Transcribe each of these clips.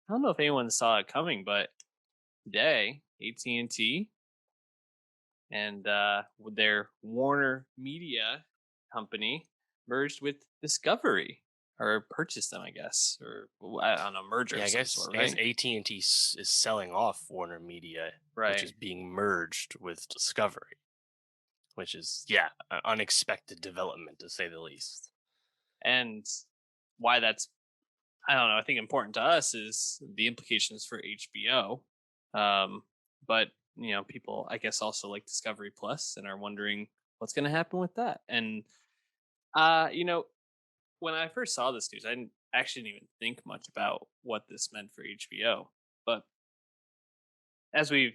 I don't know if anyone saw it coming, but today AT&T and with their Warner Media company merged with Discovery or purchased them, I guess, or I don't know, merger Yeah, of I some guess sort, I guess right? AT&T is selling off WarnerMedia, which is Right. being merged with Discovery, which is an unexpected development to say the least. And why that's I don't know, I think important to us is the implications for HBO. Um, but people I guess also like Discovery Plus and are wondering what's going to happen with that. And uh, you know, when I first saw this news, I didn't actually didn't even think much about what this meant for HBO. But as we've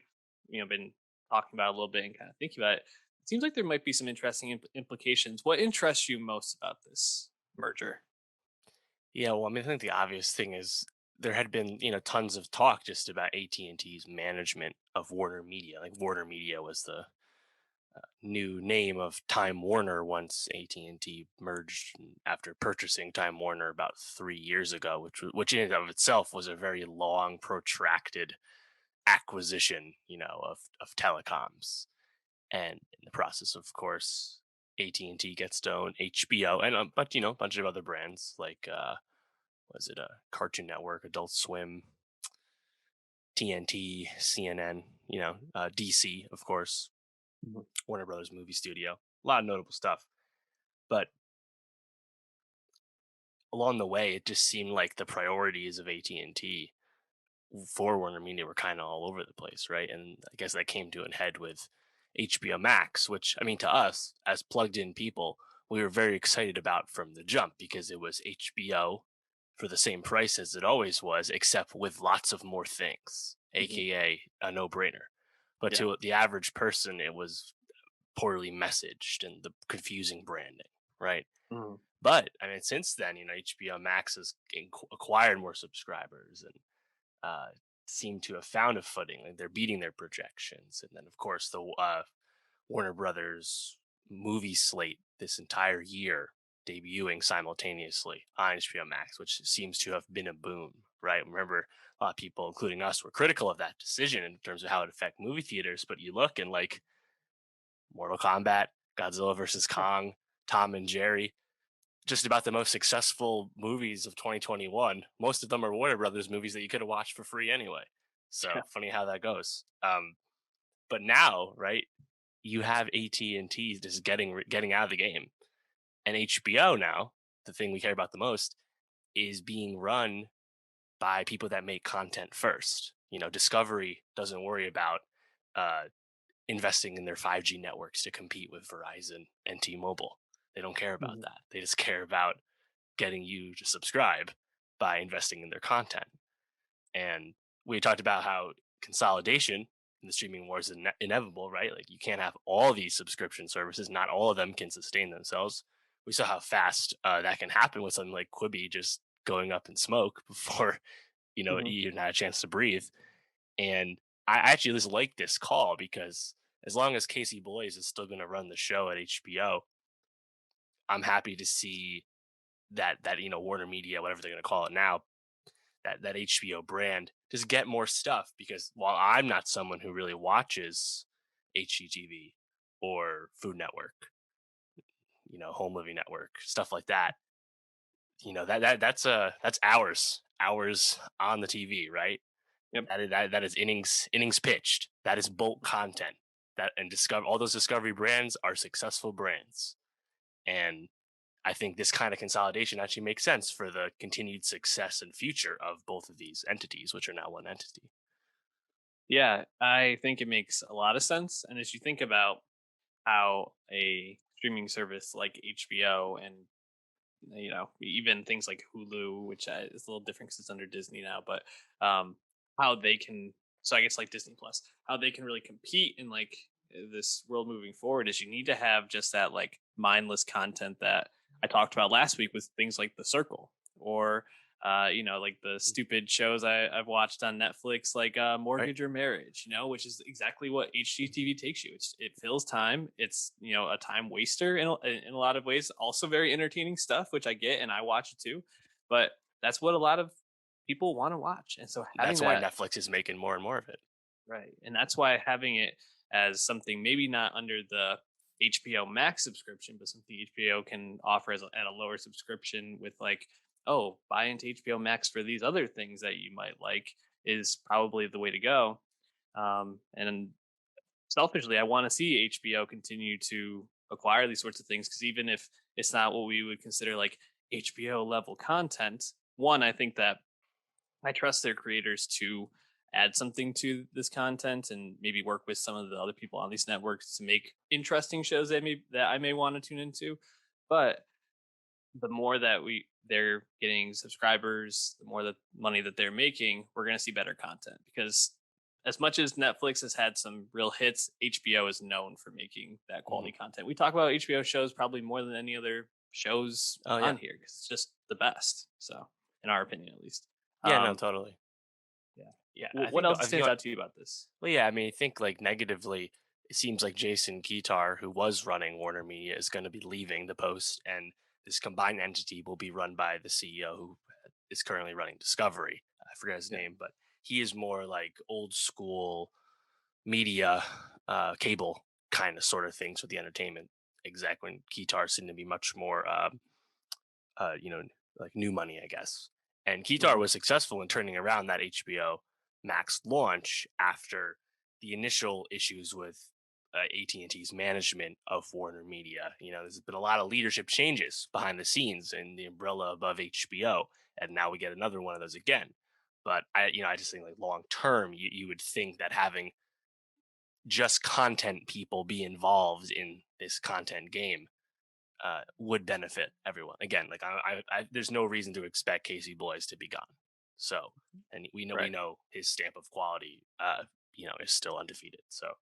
been talking about a little bit and kind of thinking about it, it seems like there might be some interesting implications. What interests you most about this merger? Yeah, well, I mean, I think the obvious thing is there had been, tons of talk just about AT&T's management of WarnerMedia. Like WarnerMedia was the new name of Time Warner once AT&T merged after purchasing Time Warner about 3 years ago, which in and of itself was a very long, protracted acquisition, of telecoms. And in the process, of course, AT&T gets to own HBO and but a bunch of other brands like was it a Cartoon Network, Adult Swim, TNT, CNN, DC, of course, Mhm. Warner Brothers Movie Studio. A lot of notable stuff. But along the way, it just seemed like the priorities of AT&T for Warner Media were kind of all over the place, right? And I guess that came to a head with HBO Max, which I mean, to us as plugged-in people, we were very excited about from the jump because it was HBO for the same price as it always was, except with lots of more things, Mhm. aka a no-brainer. But Yeah. to the average person, it was poorly messaged and the confusing branding, right? Mhm. But I mean, since then, HBO Max has acquired more subscribers and uh, seem to have found a footing. Like they're beating their projections, and then of course the Warner Brothers movie slate this entire year debuting simultaneously on HBO Max, which seems to have been a boom. Right? Remember, a lot of people, including us, were critical of that decision in terms of how it affect movie theaters. But you look and like Mortal Kombat, Godzilla versus Kong, Tom and Jerry, just about the most successful movies of 2021. Most of them are Warner Brothers movies that you could have watched for free anyway. So Yeah. funny how that goes. But now, right, you have AT&T just getting out of the game, and HBO now, the thing we care about the most, is being run by people that make content first. Discovery doesn't worry about uh, investing in their 5G networks to compete with Verizon and T-Mobile. They don't care about Mhm. that. They just care about getting you to subscribe by investing in their content. And we talked about how consolidation in the streaming wars is inevitable, right? Like you can't have all these subscription services. Not all of them can sustain themselves. We saw how fast that can happen with something like Quibi just going up in smoke before it Mhm. even had a chance to breathe. And I actually just like this call because as long as Casey Boys is still going to run the show at HBO, I'm happy to see that Warner Media, whatever they're going to call it now, that HBO brand just get more stuff because while I'm not someone who really watches HGTV or Food Network, Home Living Network, stuff like that, that's hours on the TV, right? Yep. That is innings pitched. That is bulk content. That and discover all those Discovery brands are successful brands, and I think this kind of consolidation actually makes sense for the continued success and future of both of these entities, which are now one entity. Yeah, I think it makes a lot of sense. And as you think about how a streaming service like HBO and even things like Hulu, which is a little different because it's under Disney now, but how they can, so I guess like Disney Plus, how they can really compete in like this world moving forward is you need to have just that like mindless content that I talked about last week with things like The Circle or like the stupid shows I've watched on Netflix, like Right? Mortgage or Marriage, which is exactly what HGTV takes you. It fills time. It's a time waster in a lot of ways. Also very entertaining stuff, which I get and I watch it too. But that's what a lot of people want to watch. And so having That's why that, Netflix is making more and more of it. right. And that's why having it as something maybe not under the HBO Max subscription, but something HBO can offer at a lower subscription with like, oh, buy into HBO Max for these other things that you might like is probably the way to go. And selfishly, I want to see HBO continue to acquire these sorts of things because even if it's not what we would consider like HBO level content, one, I think that I trust their creators to add something to this content and maybe work with some of the other people on these networks to make interesting shows that I may want to tune into. But the more that they're getting subscribers, the more the money that they're making, we're going to see better content because as much as Netflix has had some real hits, HBO is known for making that quality Mhm. content. We talk about HBO shows probably more than any other shows Oh yeah, on here because it's just the best. So, in our opinion, at least. yeah, no, Um, totally. yeah. Yeah, What else I think stands out to you about this? well, yeah, I mean, I think like negatively, it seems like Jason Guitar, who was running Warner Media, is going to be leaving the post, and this combined entity will be run by the CEO who is currently running Discovery. I forget his Yeah. name, but he is more like old school media, cable kind of sort of things with the entertainment exec. When Guitar seemed to be much more, you know, like new money, I guess. And Kitar Mhm. was successful in turning around that HBO Max launch after the initial issues with AT&T's management of Warner Media. You know, there's been a lot of leadership changes behind the scenes in the umbrella above HBO, and now we get another one of those again. But I just think like long term, you would think that having just content people be involved in this content game would benefit everyone. Again, like there's no reason to expect Casey Bloys to be gone. So, and we Right. know his stamp of quality, is still undefeated. So,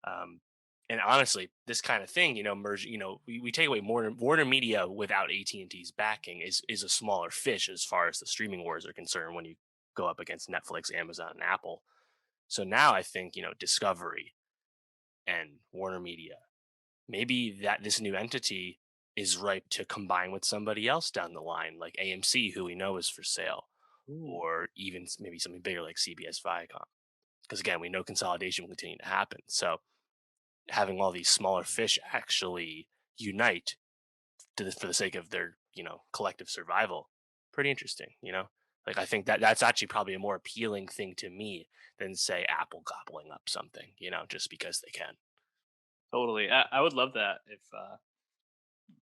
um, and honestly, this kind of thing, merge, we take away Warner Media without AT&T's backing is a smaller fish as far as the streaming wars are concerned when you go up against Netflix, Amazon, and Apple. So now I think Discovery and Warner Media, maybe that this new entity is ripe to combine with somebody else down the line, like AMC, who we know is for sale, Ooh. or even maybe something bigger like CBS Viacom. Because again, we know consolidation will continue to happen. So having all these smaller fish actually unite for the sake of their collective survival, pretty interesting. Like I think that that's actually probably a more appealing thing to me than say Apple gobbling up something, just because they can. Totally. I would love that if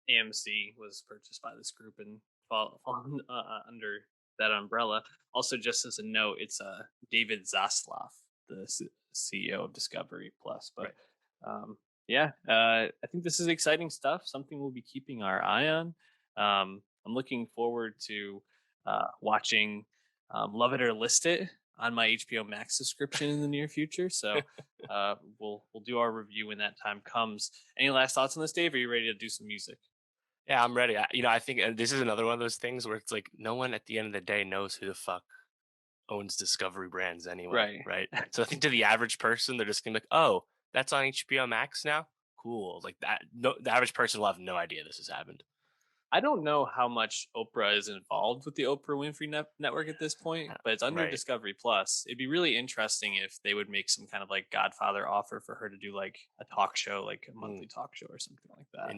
AMC was purchased by this group and fall under that umbrella. Also, just as a note, it's David Zaslav, the CEO of Discovery Plus. But Right. yeah, I think this is exciting stuff. Something we'll be keeping our eye on. I'm looking forward to watching Love It or List It on my HBO Max subscription in the near future. So we'll do our review when that time comes. Any last thoughts on this, Dave? Are you ready to do some music? Yeah, I'm ready. I think this is another one of those things where it's like no one at the end of the day knows who the fuck owns Discovery Brands anyway, Right. right? So I think to the average person, they're just gonna be like, "Oh, that's on HBO Max now. Cool." Like that. No, the average person will have no idea this has happened. I don't know how much Oprah is involved with the Oprah Winfrey Network at this point, but it's under Right. Discovery Plus. It'd be really interesting if they would make some kind of like Godfather offer for her to do like a talk show, like a Hmm. monthly talk show or something like that. Interesting.